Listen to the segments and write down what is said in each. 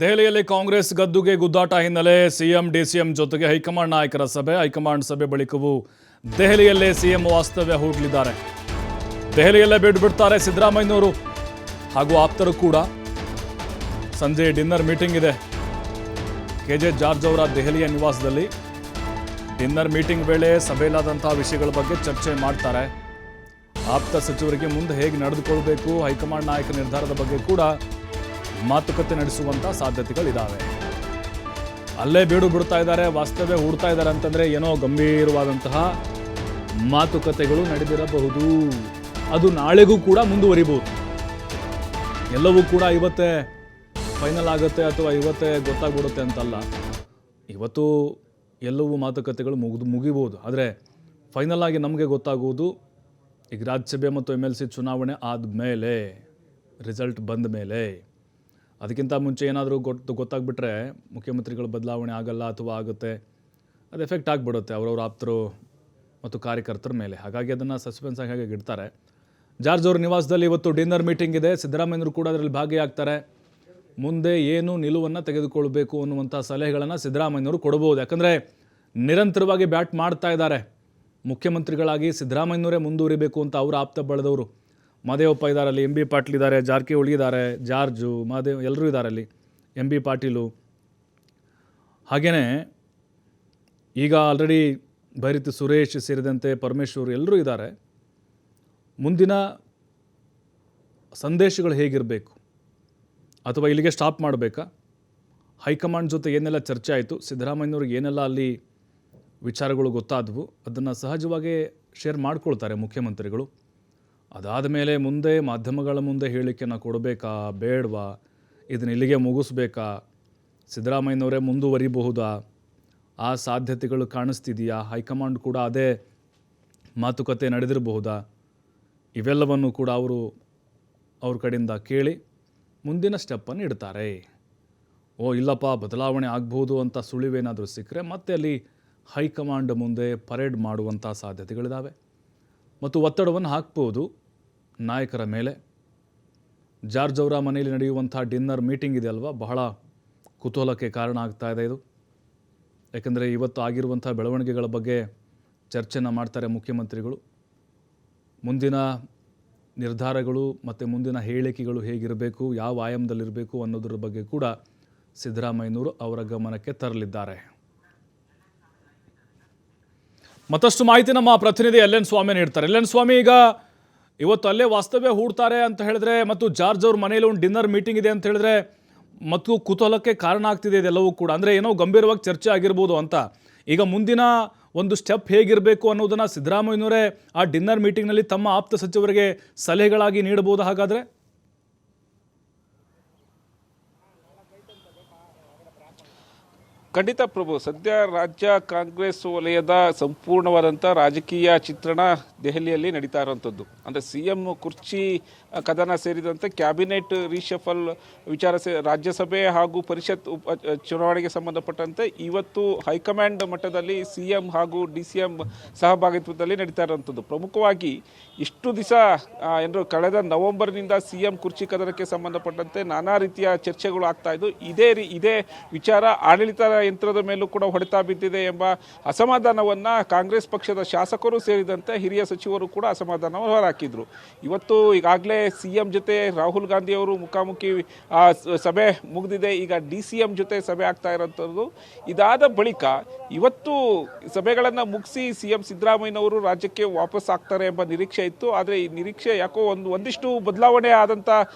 ದೆಹಲಿಯಲ್ಲಿ ಕಾಂಗ್ರೆಸ್ ಗದ್ದುಗೆ ಗುದ್ದಾಟ ಹಿನ್ನೆಲೆ ಸಿಎಂ ಡಿಸಿಎಂ ಜೊತೆಗೆ ಹೈಕಮಾಂಡ್ ನಾಯಕರ ಸಭೆ. ಹೈಕಮಾಂಡ್ ಸಭೆ ಬಳಿಕವೂ ದೆಹಲಿಯಲ್ಲೇ ಸಿಎಂ ವಾಸ್ತವ್ಯ ಹೂಡಲಿದ್ದಾರೆ. ದೆಹಲಿಯಲ್ಲೇ ಬಿಡ್ತಾರೆ ಸಿದ್ದರಾಮಯ್ಯನವರು ಹಾಗೂ ಆಪ್ತರು ಕೂಡ. ಸಂಜೆ ಡಿನ್ನರ್ ಮೀಟಿಂಗ್ ಇದೆ ಕೆಜೆ ಜಾರ್ಜ್ ಅವರ ದೆಹಲಿಯ ನಿವಾಸದಲ್ಲಿ. ಡಿನ್ನರ್ ಮೀಟಿಂಗ್ ವೇಳೆ ಸಭೆಯಲ್ಲಾದಂತಹ ವಿಷಯಗಳ ಬಗ್ಗೆ ಚರ್ಚೆ ಮಾಡ್ತಾರೆ. ಆಪ್ತ ಸಚಿವರಿಗೆ ಮುಂದೆ ಹೇಗೆ ನಡೆದುಕೊಳ್ಳಬೇಕು, ಹೈಕಮಾಂಡ್ ನಾಯಕ ನಿರ್ಧಾರದ ಬಗ್ಗೆ ಕೂಡ ಮಾತುಕತೆ ನಡೆಸುವಂಥ ಸಾಧ್ಯತೆಗಳಿದ್ದಾವೆ. ಅಲ್ಲೇ ಬಿಡ್ತಾ ಇದ್ದಾರೆ, ವಾಸ್ತವ್ಯ ಹೂಡ್ತಾ ಇದ್ದಾರೆ ಅಂತಂದರೆ ಏನೋ ಗಂಭೀರವಾದಂತಹ ಮಾತುಕತೆಗಳು ನಡೆದಿರಬಹುದು. ಅದು ನಾಳೆಗೂ ಕೂಡ ಮುಂದುವರಿಬಹುದು. ಎಲ್ಲವೂ ಕೂಡ ಇವತ್ತೇ ಫೈನಲ್ ಆಗುತ್ತೆ ಅಥವಾ ಇವತ್ತೇ ಗೊತ್ತಾಗ್ಬಿಡುತ್ತೆ ಅಂತಲ್ಲ. ಇವತ್ತು ಎಲ್ಲವೂ ಮಾತುಕತೆಗಳು ಮುಗಿಬೋದು. ಆದರೆ ಫೈನಲ್ ಆಗಿ ನಮಗೆ ಗೊತ್ತಾಗುವುದು ಈಗ ರಾಜ್ಯಸಭೆ ಮತ್ತು MLC ಚುನಾವಣೆ ಆದಮೇಲೆ, ರಿಸಲ್ಟ್ ಬಂದ ಮೇಲೆ. ಅದಕ್ಕಿಂತ ಮುಂಚೆ ಏನಾದರೂ ಗೊತ್ತಾಗ್ಬಿಟ್ರೆ ಮುಖ್ಯಮಂತ್ರಿಗಳ ಬದಲಾವಣೆ ಆಗಲ್ಲ ಅಥವಾ ಆಗುತ್ತೆ, ಅದು ಎಫೆಕ್ಟ್ ಆಗಿಬಿಡುತ್ತೆ ಅವರವ್ರ ಆಪ್ತರು ಮತ್ತು ಕಾರ್ಯಕರ್ತರ ಮೇಲೆ. ಹಾಗಾಗಿ ಅದನ್ನು ಸಸ್ಪೆನ್ಸ್ ಆಗಿ ಇಡ್ತಾರೆ. ಜಾರ್ಜ್ ಅವ್ರ ನಿವಾಸದಲ್ಲಿ ಇವತ್ತು ಡಿನ್ನರ್ ಮೀಟಿಂಗ್ ಇದೆ. ಸಿದ್ದರಾಮಯ್ಯರು ಕೂಡ ಅದರಲ್ಲಿ ಭಾಗಿಯಾಗ್ತಾರೆ. ಮುಂದೆ ಏನು ನಿಲುವನ್ನು ತೆಗೆದುಕೊಳ್ಬೇಕು ಅನ್ನುವಂಥ ಸಲಹೆಗಳನ್ನು ಸಿದ್ದರಾಮಯ್ಯವರು ಕೊಡ್ಬೋದು. ಯಾಕಂದರೆ ನಿರಂತರವಾಗಿ ಬ್ಯಾಟ್ ಮಾಡ್ತಾ ಇದ್ದಾರೆ. ಮುಖ್ಯಮಂತ್ರಿಗಳಾಗಿ ಸಿದ್ದರಾಮಯ್ಯನವರೇ ಮುಂದುವರಿಬೇಕು ಅಂತ ಅವರ ಆಪ್ತ ಬಳದವರು. ಮಹದೇವಪ್ಪ ಇದ್ದಾರಲ್ಲಿ, MB ಪಾಟೀಲ್ ಇದ್ದಾರೆ, ಜಾರಕಿಹೊಳಿ ಇದ್ದಾರೆ, ಜಾರ್ಜು, ಮಹದೇವ್ ಎಲ್ಲರೂ ಇದ್ದಾರೆ ಅಲ್ಲಿ, MB ಪಾಟೀಲು. ಹಾಗೆಯೇ ಈಗ ಆಲ್ರೆಡಿ ಭೈರತಿ ಸುರೇಶ್ ಸೇರಿದಂತೆ ಪರಮೇಶ್ವರ್ ಎಲ್ಲರೂ ಇದ್ದಾರೆ. ಮುಂದಿನ ಸಂದೇಶಗಳು ಹೇಗಿರಬೇಕು, ಅಥವಾ ಇಲ್ಲಿಗೆ ಸ್ಟಾಪ್ ಮಾಡಬೇಕಾ, ಹೈಕಮಾಂಡ್ ಜೊತೆ ಏನೆಲ್ಲ ಚರ್ಚೆ ಆಯಿತು, ಸಿದ್ದರಾಮಯ್ಯವ್ರಿಗೆ ಏನೆಲ್ಲ ಅಲ್ಲಿ ವಿಚಾರಗಳು ಗೊತ್ತಾದವು, ಅದನ್ನು ಸಹಜವಾಗಿ ಶೇರ್ ಮಾಡ್ಕೊಳ್ತಾರೆ ಮುಖ್ಯಮಂತ್ರಿಗಳು. ಅದಾದ ಮೇಲೆ ಮುಂದೆ ಮಾಧ್ಯಮಗಳ ಮುಂದೆ ಹೇಳಿಕೆಯನ್ನು ಕೊಡಬೇಕಾ ಬೇಡವಾ, ಇದನ್ನ ಇಲ್ಲಿಗೆ ಮುಗಿಸ್ಬೇಕಾ, ಸಿದ್ದರಾಮಯ್ಯನವರೇ ಮುಂದುವರಿಬಹುದಾ, ಆ ಸಾಧ್ಯತೆಗಳು ಕಾಣಿಸ್ತಿದೆಯಾ, ಹೈಕಮಾಂಡ್ ಕೂಡ ಅದೇ ಮಾತುಕತೆ ನಡೆದಿರಬಹುದಾ, ಇವೆಲ್ಲವನ್ನು ಕೂಡ ಅವ್ರ ಕಡೆಯಿಂದ ಕೇಳಿ ಮುಂದಿನ ಸ್ಟೆಪ್ಪನ್ನು ಇಡ್ತಾರೆ. ಇಲ್ಲಪ್ಪ ಬದಲಾವಣೆ ಆಗ್ಬೋದು ಅಂತ ಸುಳಿವೇನಾದರೂ ಸಿಕ್ಕರೆ ಮತ್ತೆ ಅಲ್ಲಿ ಹೈಕಮಾಂಡ್ ಮುಂದೆ ಪರೇಡ್ ಮಾಡುವಂಥ ಸಾಧ್ಯತೆಗಳಿದ್ದಾವೆ ಮತ್ತು ಒತ್ತಡವನ್ನು ಹಾಕ್ಬೋದು ನಾಯಕರ ಮೇಲೆ. ಜಾರ್ಜ್ ಅವರ ಮನೆಯಲ್ಲಿ ನಡೆಯುವಂಥ ಡಿನ್ನರ್ ಮೀಟಿಂಗ್ ಇದೆಯಲ್ವ, ಬಹಳ ಕುತೂಹಲಕ್ಕೆ ಕಾರಣ ಆಗ್ತಾ ಇದೆ ಇದು. ಯಾಕೆಂದರೆ ಇವತ್ತು ಆಗಿರುವಂಥ ಬೆಳವಣಿಗೆಗಳ ಬಗ್ಗೆ ಚರ್ಚೆನ ಮಾಡ್ತಾರೆ ಮುಖ್ಯಮಂತ್ರಿಗಳು. ಮುಂದಿನ ನಿರ್ಧಾರಗಳು ಮತ್ತು ಮುಂದಿನ ಹೇಳಿಕೆಗಳು ಹೇಗಿರಬೇಕು, ಯಾವ ಆಯಾಮದಲ್ಲಿರಬೇಕು ಅನ್ನೋದ್ರ ಬಗ್ಗೆ ಕೂಡ ಸಿದ್ದರಾಮಯ್ಯನವರು ಅವರ ಗಮನಕ್ಕೆ ತರಲಿದ್ದಾರೆ. ಮತ್ತಷ್ಟು ಮಾಹಿತಿ ನಮ್ಮ ಪ್ರತಿನಿಧಿ LN ಸ್ವಾಮಿ ನೀಡ್ತಾರೆ. LN ಸ್ವಾಮಿ, ಈಗ ಇವತ್ತು ಅಲ್ಲೇ ವಾಸ್ತವ್ಯ ಹೂಡ್ತಾರೆ ಅಂತ ಹೇಳಿದ್ರೆ ಮತ್ತು ಜಾರ್ಜ್ ಅವ್ರ ಮನೆಯಲ್ಲಿ ಒಂದು ಡಿನ್ನರ್ ಮೀಟಿಂಗ್ ಇದೆ ಅಂತ ಹೇಳಿದ್ರೆ ಮತ್ತು ಕುತೂಹಲಕ್ಕೆ ಕಾರಣ ಆಗ್ತಿದೆ ಇದೆಲ್ಲವೂ ಕೂಡ. ಅಂದರೆ ಏನೋ ಗಂಭೀರವಾಗಿ ಚರ್ಚೆ ಆಗಿರ್ಬೋದು ಅಂತ. ಈಗ ಮುಂದಿನ ಒಂದು ಸ್ಟೆಪ್ ಹೇಗಿರಬೇಕು ಅನ್ನೋದನ್ನು ಸಿದ್ದರಾಮಯ್ಯನವರೇ ಆ ಡಿನ್ನರ್ ಮೀಟಿಂಗ್ನಲ್ಲಿ ತಮ್ಮ ಆಪ್ತ ಸಚಿವರಿಗೆ ಸಲಹೆಗಳಾಗಿ ನೀಡಬಹುದು ಹಾಗಾದರೆ? ಖಂಡಿತ ಪ್ರಭು, ಸದ್ಯ ರಾಜ್ಯ ಕಾಂಗ್ರೆಸ್ ವಲಯದ ಸಂಪೂರ್ಣವಾದಂಥ ರಾಜಕೀಯ ಚಿತ್ರಣ ದೆಹಲಿಯಲ್ಲಿ ನಡೀತಾ ಇರುವಂಥದ್ದು. ಅಂದರೆ CM ಕುರ್ಚಿ ಕದನ ಸೇರಿದಂತೆ ಕ್ಯಾಬಿನೆಟ್ ರೀಶಫಲ್ ವಿಚಾರ ರಾಜ್ಯಸಭೆ ಹಾಗೂ ಪರಿಷತ್ ಚುನಾವಣೆಗೆ ಸಂಬಂಧಪಟ್ಟಂತೆ ಇವತ್ತು ಹೈಕಮಾಂಡ್ ಮಟ್ಟದಲ್ಲಿ CM ಹಾಗೂ DCM ಸಹಭಾಗಿತ್ವದಲ್ಲಿ ನಡೀತಾ ಇರುವಂಥದ್ದು. ಪ್ರಮುಖವಾಗಿ ಇಷ್ಟು ದಿವಸ ಏನು ಕಳೆದ ನವೆಂಬರ್ನಿಂದ CM ಕುರ್ಚಿ ಕದನಕ್ಕೆ ಸಂಬಂಧಪಟ್ಟಂತೆ ನಾನಾ ರೀತಿಯ ಚರ್ಚೆಗಳು ಆಗ್ತಾ ಇದ್ದು, ಇದೇ ವಿಚಾರ ಆಡಳಿತ ಯಂತ್ರದ ಮೇಲೂ ಕೂಡ ಹೊಡೆತ ಬಿದ್ದಿದೆ ಎಂಬ ಅಸಮಾಧಾನವನ್ನು ಕಾಂಗ್ರೆಸ್ ಪಕ್ಷದ ಶಾಸಕರು ಸೇರಿದಂತೆ ಹಿರಿಯ ಸಚಿವರು ಕೂಡ ಅಸಮಾಧಾನವನ್ನು ಹೊರಹಾಕಿದ್ರು. ಇವತ್ತು ಈಗಾಗಲೇ CM ಜೊತೆ ರಾಹುಲ್ ಗಾಂಧಿ ಅವರು ಮುಖಾಮುಖಿ ಸಭೆ ಮುಗಿದಿದೆ. ಈಗ DCM ಜೊತೆ ಸಭೆ ಆಗ್ತಾ ಇರೋಂಥದ್ದು. ಇದಾದ ಬಳಿಕ ಇವತ್ತು ಸಭೆಗಳನ್ನು ಮುಗಿಸಿ CM ಸಿದ್ದರಾಮಯ್ಯನವರು ರಾಜ್ಯಕ್ಕೆ ವಾಪಸ್ ಆಗ್ತಾರೆ ಎಂಬ ನಿರೀಕ್ಷೆ ಇತ್ತು. ಆದರೆ ಈ ನಿರೀಕ್ಷೆ ಯಾಕೋ ಒಂದಿಷ್ಟು ಬದಲಾವಣೆ ಆದಂಥ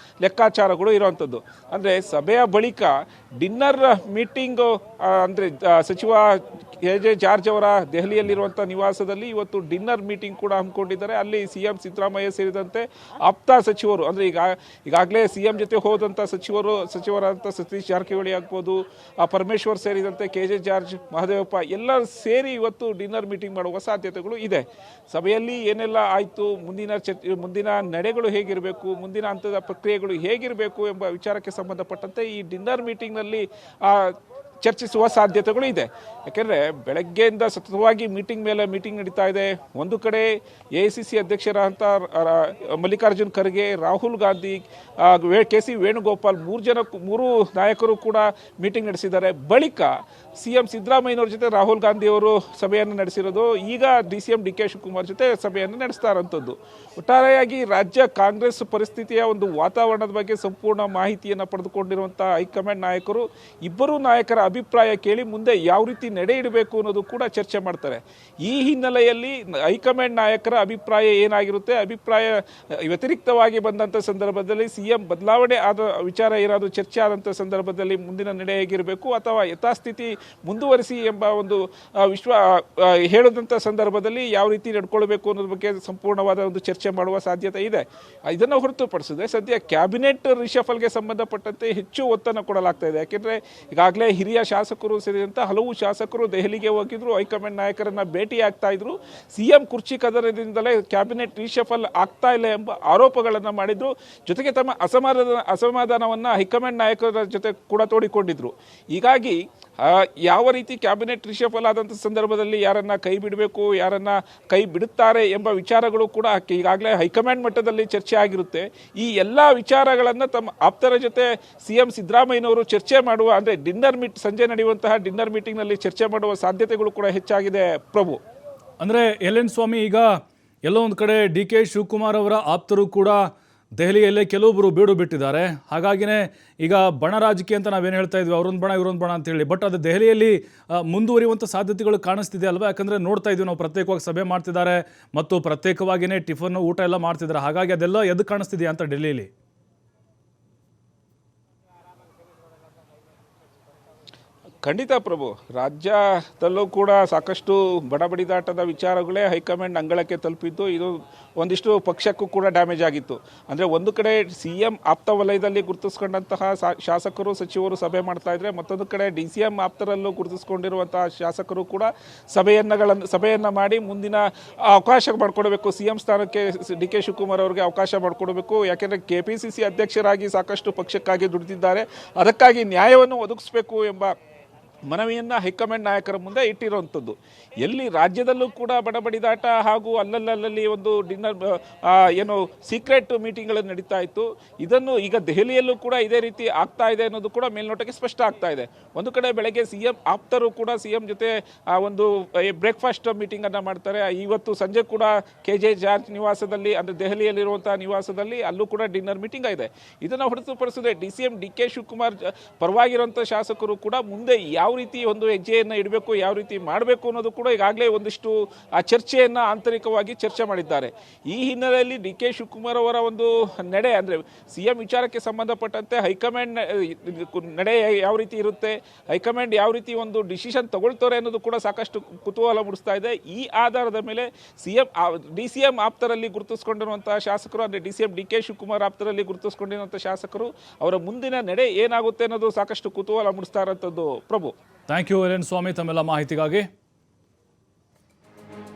ಲೆಕ್ಕಾಚಾರಗಳು ಇರುವಂಥದ್ದು. ಅಂದರೆ ಸಭೆಯ ಬಳಿಕ ಡಿನ್ನರ್ ಮೀಟಿಂಗ್ ಅಂದರೆ ಸಚಿವ KJ ಜಾರ್ಜ್ ಅವರ ದೆಹಲಿಯಲ್ಲಿರುವಂಥ ನಿವಾಸದಲ್ಲಿ ಇವತ್ತು ಡಿನ್ನರ್ ಮೀಟಿಂಗ್ ಕೂಡ ಹಮ್ಮಿಕೊಂಡಿದ್ದಾರೆ. ಅಲ್ಲಿ CM ಸಿದ್ದರಾಮಯ್ಯ ಸೇರಿದಂತೆ ಆಪ್ತ ಸಚಿವರು, ಅಂದರೆ ಈಗಾಗಲೇ CM ಜೊತೆ ಹೋದಂಥ ಸಚಿವರಾದಂಥ ಸತೀಶ್ ಜಾರಕಿಹೊಳಿ ಆಗ್ಬೋದು, ಪರಮೇಶ್ವರ್ ಸೇರಿದಂತೆ KJ ಜಾರ್ಜ್, ಮಹದೇವಪ್ಪ ಎಲ್ಲರೂ ಸೇರಿ ಇವತ್ತು ಡಿನ್ನರ್ ಮೀಟಿಂಗ್ ಮಾಡುವ ಸಾಧ್ಯತೆಗಳು ಇದೆ. ಸಭೆಯಲ್ಲಿ ಏನೆಲ್ಲ ಆಯಿತು, ಮುಂದಿನ ನಡೆಗಳು ಹೇಗಿರಬೇಕು, ಮುಂದಿನ ಹಂತದ ಪ್ರಕ್ರಿಯೆಗಳು ಹೇಗಿರಬೇಕು ಎಂಬ ವಿಚಾರಕ್ಕೆ ಸಂಬಂಧಪಟ್ಟಂತೆ ಈ ಡಿನ್ನರ್ ಮೀಟಿಂಗ್ನಲ್ಲಿ ಚರ್ಚಿಸುವ ಸಾಧ್ಯತೆಗಳು ಇದೆ. ಯಾಕೆಂದರೆ ಬೆಳಗ್ಗೆಯಿಂದ ಸತತವಾಗಿ ಮೀಟಿಂಗ್ ಮೇಲೆ ಮೀಟಿಂಗ್ ನಡೀತಾ ಇದೆ. ಒಂದು ಕಡೆ AICC ಅಧ್ಯಕ್ಷರಾದಂಥ ಮಲ್ಲಿಕಾರ್ಜುನ್ ಖರ್ಗೆ, ರಾಹುಲ್ ಗಾಂಧಿ, KC ವೇಣುಗೋಪಾಲ್ ಮೂರು ನಾಯಕರು ಕೂಡ ಮೀಟಿಂಗ್ ನಡೆಸಿದ್ದಾರೆ. ಬಳಿಕ CM ಸಿದ್ದರಾಮಯ್ಯನವ್ರ ಜೊತೆ ರಾಹುಲ್ ಗಾಂಧಿ ಅವರು ಸಭೆಯನ್ನು ನಡೆಸಿರೋದು, ಈಗ DCM DK ಶಿವಕುಮಾರ್ ಜೊತೆ ಸಭೆಯನ್ನು ನಡೆಸ್ತಾ ಇರೋಂಥದ್ದು. ಒಟ್ಟಾರೆಯಾಗಿ ರಾಜ್ಯ ಕಾಂಗ್ರೆಸ್ ಪರಿಸ್ಥಿತಿಯ ಒಂದು ವಾತಾವರಣದ ಬಗ್ಗೆ ಸಂಪೂರ್ಣ ಮಾಹಿತಿಯನ್ನು ಪಡೆದುಕೊಂಡಿರುವಂಥ ಹೈಕಮಾಂಡ್ ನಾಯಕರು ಇಬ್ಬರೂ ನಾಯಕರ ಅಭಿಪ್ರಾಯ ಕೇಳಿ ಮುಂದೆ ಯಾವ ರೀತಿ ನಡೆ ಇಡಬೇಕು ಅನ್ನೋದು ಕೂಡ ಚರ್ಚೆ ಮಾಡ್ತಾರೆ. ಈ ಹಿನ್ನೆಲೆಯಲ್ಲಿ ಹೈಕಮಾಂಡ್ ನಾಯಕರ ಅಭಿಪ್ರಾಯ ಏನಾಗಿರುತ್ತೆ, ಅಭಿಪ್ರಾಯ ವ್ಯತಿರಿಕ್ತವಾಗಿ ಬಂದಂಥ ಸಂದರ್ಭದಲ್ಲಿ CM ಬದಲಾವಣೆ ಆದ ವಿಚಾರ ಏನಾದರೂ ಚರ್ಚೆ ಆದಂಥ ಸಂದರ್ಭದಲ್ಲಿ ಮುಂದಿನ ನಡೆ ಹೇಗಿರಬೇಕು ಅಥವಾ ಯಥಾಸ್ಥಿತಿ ಮುಂದುವರಿಸಿ ಎಂಬ ಒಂದು ಹೇಳದಂಥ ಸಂದರ್ಭದಲ್ಲಿ ಯಾವ ರೀತಿ ನಡ್ಕೊಳ್ಬೇಕು ಅನ್ನೋದ್ರ ಬಗ್ಗೆ ಸಂಪೂರ್ಣವಾದ ಒಂದು ಚರ್ಚೆ ಮಾಡುವ ಸಾಧ್ಯತೆ ಇದೆ. ಇದನ್ನು ಹೊರತುಪಡಿಸಿದ್ರೆ ಸದ್ಯ ಕ್ಯಾಬಿನೆಟ್ ರಿಷಫಲ್ಗೆ ಸಂಬಂಧಪಟ್ಟಂತೆ ಹೆಚ್ಚು ಒತ್ತನ್ನು ಕೊಡಲಾಗ್ತಾ ಇದೆ. ಯಾಕೆಂದರೆ ಈಗಾಗಲೇ ಹಿರಿಯ ಶಾಸಕರು ಸೇರಿದಂತೆ ಹಲವು ಶಾಸಕರು ದೆಹಲಿಗೆ ಹೋಗಿದ್ರು, ಹೈಕಮಾಂಡ್ ನಾಯಕರನ್ನ ಭೇಟಿ ಆಗ್ತಾ ಇದ್ರು. CM ಕುರ್ಚಿ ಕದನದಿಂದಲೇ ಕ್ಯಾಬಿನೆಟ್ ರಿಷಫಲ್ ಆಗ್ತಾ ಇಲ್ಲ ಎಂಬ ಆರೋಪಗಳನ್ನು ಮಾಡಿದ್ರು. ಜೊತೆಗೆ ತಮ್ಮ ಅಸಮಾಧಾನವನ್ನು ಹೈಕಮಾಂಡ್ ನಾಯಕರ ಜೊತೆ ಕೂಡ ತೋಡಿಕೊಂಡಿದ್ರು. ಹೀಗಾಗಿ ಯಾವ ರೀತಿ ಕ್ಯಾಬಿನೆಟ್ ರಿಷಫಲ್ ಆದಂಥ ಸಂದರ್ಭದಲ್ಲಿ ಯಾರನ್ನ ಕೈ ಬಿಡಬೇಕು, ಯಾರನ್ನ ಕೈ ಬಿಡುತ್ತಾರೆ ಎಂಬ ವಿಚಾರಗಳು ಕೂಡ ಈಗಾಗಲೇ ಹೈಕಮಾಂಡ್ ಮಟ್ಟದಲ್ಲಿ ಚರ್ಚೆ ಆಗಿರುತ್ತೆ. ಈ ಎಲ್ಲ ವಿಚಾರಗಳನ್ನು ತಮ್ಮ ಆಪ್ತರ ಜೊತೆ CM ಸಿದ್ದರಾಮಯ್ಯನವರು ಚರ್ಚೆ ಮಾಡುವ, ಅಂದರೆ ಸಂಜೆ ನಡೆಯುವಂತಹ ಡಿನ್ನರ್ ಮೀಟಿಂಗ್ನಲ್ಲಿ ಚರ್ಚೆ ಮಾಡುವ ಸಾಧ್ಯತೆಗಳು ಕೂಡ ಹೆಚ್ಚಾಗಿದೆ. ಪ್ರಭು, ಅಂದರೆ LN ಸ್ವಾಮಿ, ಈಗ ಎಲ್ಲೋ ಒಂದು ಕಡೆ DK ಶಿವಕುಮಾರ್ ಅವರ ಆಪ್ತರು ಕೂಡ ದೆಹಲಿಯಲ್ಲೇ ಕೆಲವೊಬ್ಬರು ಬೀಡು ಬಿಟ್ಟಿದ್ದಾರೆ. ಹಾಗಾಗಿನೇ ಈಗ ಬಣ ರಾಜಕೀಯ ಅಂತ ನಾವೇನು ಹೇಳ್ತಾ ಇದ್ವಿ, ಅವರೊಂದು ಬಣ ಇವರೊಂದು ಬಣ ಅಂತ ಹೇಳಿ, ಬಟ್ ಅದು ದೆಹಲಿಯಲ್ಲಿ ಮುಂದುವರಿಯುವಂಥ ಸಾಧ್ಯತೆಗಳು ಕಾಣಿಸ್ತಿದೆ ಅಲ್ವಾ? ಯಾಕಂದರೆ ನೋಡ್ತಾ ಇದ್ವಿ ನಾವು, ಪ್ರತ್ಯೇಕವಾಗಿ ಸಭೆ ಮಾಡ್ತಿದ್ದಾರೆ ಮತ್ತು ಪ್ರತ್ಯೇಕವಾಗಿಯೇ ಟಿಫನ್ ಊಟ ಎಲ್ಲ ಮಾಡ್ತಿದ್ದಾರೆ. ಹಾಗಾಗಿ ಅದೆಲ್ಲ ಎದ್ದು ಕಾಣಿಸ್ತಿದೆಯಾ ಅಂತ ಡೆಲ್ಲಿಯಲ್ಲಿ? ಖಂಡಿತ ಪ್ರಭು, ರಾಜ್ಯದಲ್ಲೂ ಕೂಡ ಸಾಕಷ್ಟು ಬಡಬಡಿದಾಟದ ವಿಚಾರಗಳೇ ಹೈಕಮಾಂಡ್ ಅಂಗಳಕ್ಕೆ ತಲುಪಿದ್ದು. ಇದು ಒಂದಿಷ್ಟು ಪಕ್ಷಕ್ಕೂ ಕೂಡ ಡ್ಯಾಮೇಜ್ ಆಗಿತ್ತು. ಅಂದರೆ ಒಂದು ಕಡೆ CM ಆಪ್ತ ವಲಯದಲ್ಲಿ ಗುರುತಿಸ್ಕೊಂಡಂತಹ ಶಾಸಕರು ಸಚಿವರು ಸಭೆ ಮಾಡ್ತಾ ಇದ್ರೆ, ಮತ್ತೊಂದು ಕಡೆ DCM ಆಪ್ತರಲ್ಲೂ ಗುರುತಿಸ್ಕೊಂಡಿರುವಂತಹ ಶಾಸಕರು ಕೂಡ ಸಭೆಯನ್ನು ಮಾಡಿ ಮುಂದಿನ ಅವಕಾಶ ಮಾಡಿಕೊಡಬೇಕು, CM ಸ್ಥಾನಕ್ಕೆ DK ಶಿವಕುಮಾರ್ ಅವರಿಗೆ ಅವಕಾಶ ಮಾಡಿಕೊಡಬೇಕು. ಯಾಕೆಂದರೆ KPCC ಅಧ್ಯಕ್ಷರಾಗಿ ಸಾಕಷ್ಟು ಪಕ್ಷಕ್ಕಾಗಿ ದುಡಿದಿದ್ದಾರೆ, ಅದಕ್ಕಾಗಿ ನ್ಯಾಯವನ್ನು ಒದಗಿಸಬೇಕು ಎಂಬ ಮನವಿಯನ್ನು ಹೈಕಮಾಂಡ್ ನಾಯಕರ ಮುಂದೆ ಇಟ್ಟಿರುವಂಥದ್ದು. ಎಲ್ಲಿ ರಾಜ್ಯದಲ್ಲೂ ಕೂಡ ಬಡಬಡಿದಾಟ ಹಾಗೂ ಅಲ್ಲಲ್ಲಿ ಒಂದು ಡಿನ್ನರ್ ಸೀಕ್ರೆಟ್ ಮೀಟಿಂಗ್ಗಳನ್ನು ನಡೀತಾ ಇತ್ತು. ಇದನ್ನು ಈಗ ದೆಹಲಿಯಲ್ಲೂ ಕೂಡ ಇದೇ ರೀತಿ ಆಗ್ತಾ ಇದೆ ಅನ್ನೋದು ಕೂಡ ಮೇಲ್ನೋಟಕ್ಕೆ ಸ್ಪಷ್ಟ ಆಗ್ತಾ ಇದೆ. ಒಂದು ಕಡೆ ಬೆಳಗ್ಗೆ CM ಆಪ್ತರು ಕೂಡ CM ಜೊತೆ ಒಂದು ಬ್ರೇಕ್ಫಾಸ್ಟ್ ಮೀಟಿಂಗನ್ನು ಮಾಡ್ತಾರೆ. ಇವತ್ತು ಸಂಜೆ ಕೂಡ KJ ಜಾರ್ಜ್ ನಿವಾಸದಲ್ಲಿ, ಅಂದರೆ ದೆಹಲಿಯಲ್ಲಿರುವಂತಹ ನಿವಾಸದಲ್ಲಿ ಅಲ್ಲೂ ಕೂಡ ಡಿನ್ನರ್ ಮೀಟಿಂಗ್ ಇದೆ. ಇದನ್ನು ಹೊರತುಪಡಿಸಿದೆ DCM DK ಶಿವಕುಮಾರ್ ಪರವಾಗಿರುವಂಥ ಶಾಸಕರು ಕೂಡ ಮುಂದೆ ಯಾವ ರೀತಿ ಒಂದು ಹೆಜ್ಜೆಯನ್ನು ಇಡಬೇಕು, ಯಾವ ರೀತಿ ಮಾಡಬೇಕು ಅನ್ನೋದು ಕೂಡ ಈಗಾಗಲೇ ಒಂದಿಷ್ಟು ಚರ್ಚೆಯನ್ನು ಆಂತರಿಕವಾಗಿ ಚರ್ಚೆ ಮಾಡಿದ್ದಾರೆ. ಈ ಹಿನ್ನೆಲೆಯಲ್ಲಿ DK ಶಿವಕುಮಾರ್ ಅವರ ಒಂದು ನಡೆ, ಅಂದರೆ CM ವಿಚಾರಕ್ಕೆ ಸಂಬಂಧಪಟ್ಟಂತೆ ಹೈಕಮಾಂಡ್ ನಡೆ ಯಾವ ರೀತಿ ಇರುತ್ತೆ, ಹೈಕಮಾಂಡ್ ಯಾವ ರೀತಿ ಒಂದು ಡಿಸಿಷನ್ ತಗೊಳ್ತಾರೆ ಅನ್ನೋದು ಕೂಡ ಸಾಕಷ್ಟು ಕುತೂಹಲ ಮೂಡಿಸ್ತಾ ಇದೆ. ಈ ಆಧಾರದ ಮೇಲೆ DCM ಆಪ್ತರಲ್ಲಿ ಗುರುತಿಸಿಕೊಂಡಿರುವಂತಹ ಶಾಸಕರು, ಅಂದರೆ DCM DK ಶಿವಕುಮಾರ್ ಆಪ್ತರಲ್ಲಿ ಗುರುತಿಸಿಕೊಂಡಿರುವಂತಹ ಶಾಸಕರು ಅವರ ಮುಂದಿನ ನಡೆ ಏನಾಗುತ್ತೆ ಅನ್ನೋದು ಸಾಕಷ್ಟು ಕುತೂಹಲ ಮೂಡಿಸ್ತಾ ಇರುವಂಥದ್ದು. ಪ್ರಭು, ಥ್ಯಾಂಕ್ ಯು LN ಸ್ವಾಮಿ ತಮ್ಮೆಲ್ಲ ಮಾಹಿತಿಗಾಗಿ.